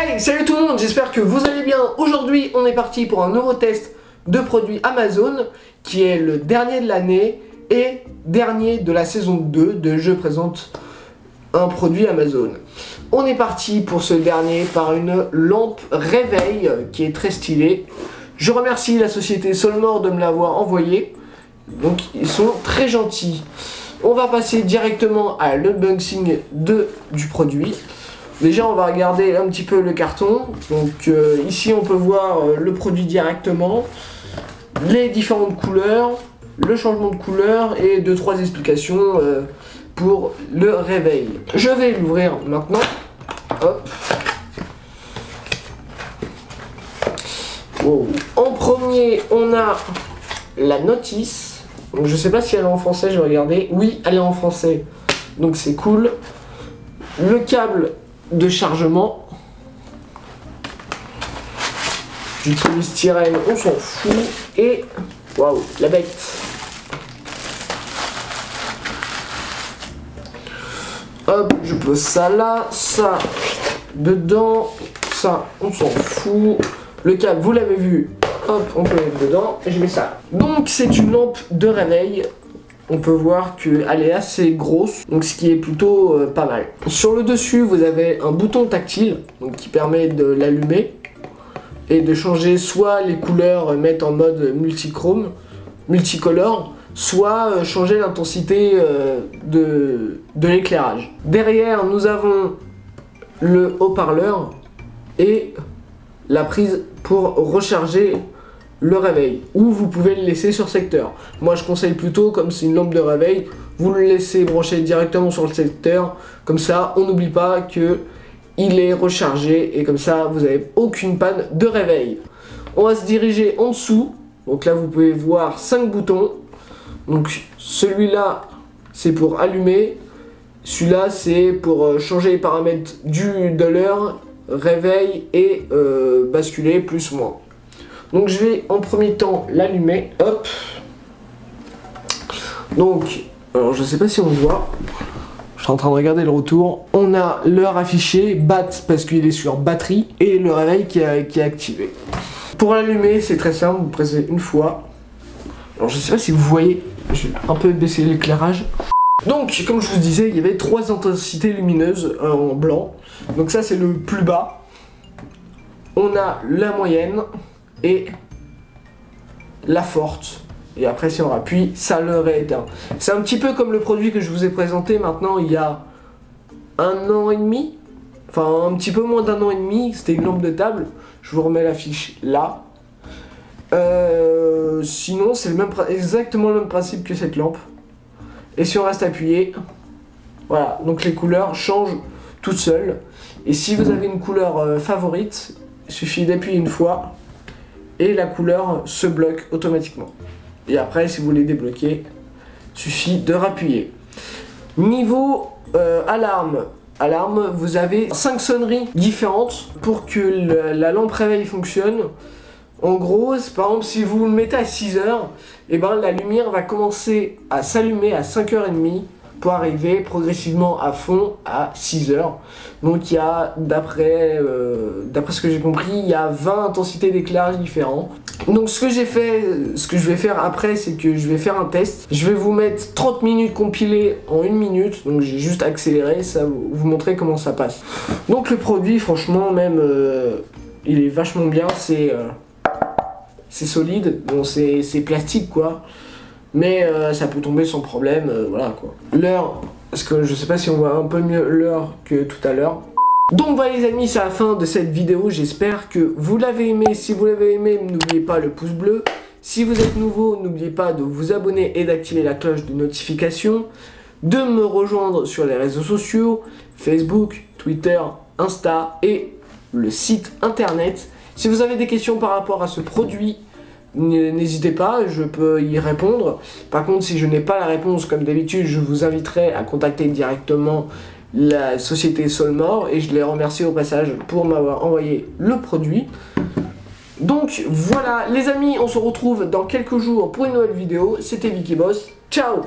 Hey, salut tout le monde, j'espère que vous allez bien. Aujourd'hui, on est parti pour un nouveau test de produits Amazon qui est le dernier de l'année et dernier de la saison 2 de Je présente un produit Amazon. On est parti pour ce dernier par une lampe réveil qui est très stylée. Je remercie la société Solmor de me l'avoir envoyée. Donc ils sont très gentils. On va passer directement à l'unboxing du produit. Déjà on va regarder un petit peu le carton. Donc ici on peut voir le produit directement, les différentes couleurs, le changement de couleur et 2-3 explications pour le réveil. Je vais l'ouvrir maintenant. Hop. Wow. En premier on a la notice. Donc, je sais pas si elle est en français, je vais regarder. Oui, elle est en français. Donc c'est cool. Le câble de chargement. Du polystyrène, on s'en fout. Et waouh, la bête. Hop, je pose ça là, ça dedans, ça on s'en fout. Le câble, vous l'avez vu. Hop, on peut mettre dedans et je mets ça. Donc c'est une lampe de réveil. On peut voir qu'elle est assez grosse, donc ce qui est plutôt pas mal. Sur le dessus, vous avez un bouton tactile donc, qui permet de l'allumer et de changer soit les couleurs, mettre en mode multicolore, soit changer l'intensité de l'éclairage. Derrière, nous avons le haut-parleur et la prise pour recharger le réveil, ou vous pouvez le laisser sur secteur. Moi je conseille plutôt, comme c'est une lampe de réveil, vous le laissez brancher directement sur le secteur, comme ça on n'oublie pas que il est rechargé et comme ça vous n'avez aucune panne de réveil. On va se diriger en dessous, donc là vous pouvez voir 5 boutons. Donc celui-là c'est pour allumer, celui-là c'est pour changer les paramètres de l'heure, réveil et basculer plus ou moins. Donc je vais en premier temps l'allumer, hop. Donc, alors je sais pas si on voit, je suis en train de regarder le retour. On a l'heure affichée, bat parce qu'il est sur batterie, et le réveil qui est activé. Pour l'allumer, c'est très simple, vous pressez une fois. Alors je sais pas si vous voyez, je vais un peu baisser l'éclairage. Donc, comme je vous disais, il y avait 3 intensités lumineuses en blanc. Donc ça c'est le plus bas. On a la moyenne et la forte, et après si on appuie ça le rééteint. C'est un petit peu comme le produit que je vous ai présenté maintenant il y a 1 an et demi, enfin un petit peu moins d'1 an et demi. C'était une lampe de table, je vous remets l'affiche là. Sinon c'est exactement le même principe que cette lampe, et si on reste appuyé, voilà, donc les couleurs changent toutes seules. Et si vous avez une couleur favorite, il suffit d'appuyer une fois et la couleur se bloque automatiquement. Et après, si vous voulez débloquer, il suffit de rappuyer. Niveau alarme, vous avez 5 sonneries différentes pour que la lampe réveil fonctionne. En gros, par exemple, si vous le mettez à 6h, et ben, la lumière va commencer à s'allumer à 5h30 pour arriver progressivement à fond à 6h. Donc il y a, d'après ce que j'ai compris, il y a 20 intensités d'éclairage différents. Donc ce que je vais faire après, c'est que je vais faire un test. Je vais vous mettre 30 minutes compilées en 1 minute. Donc j'ai juste accéléré, ça vous montrer comment ça passe. Donc le produit, franchement, même, il est vachement bien. C'est solide, bon c'est plastique quoi. Mais ça peut tomber sans problème, voilà quoi. L'heure, parce que je sais pas si on voit un peu mieux l'heure que tout à l'heure. Donc voilà les amis, c'est la fin de cette vidéo, j'espère que vous l'avez aimé. Si vous l'avez aimé, n'oubliez pas le pouce bleu. Si vous êtes nouveau, n'oubliez pas de vous abonner et d'activer la cloche de notification. De me rejoindre sur les réseaux sociaux, Facebook, Twitter, Insta et le site internet. Si vous avez des questions par rapport à ce produit, n'hésitez pas, je peux y répondre. Par contre, si je n'ai pas la réponse, comme d'habitude, je vous inviterai à contacter directement la société Solmor, et je les remercie au passage pour m'avoir envoyé le produit. Donc voilà les amis, on se retrouve dans quelques jours pour une nouvelle vidéo. C'était Vicky Boss, ciao!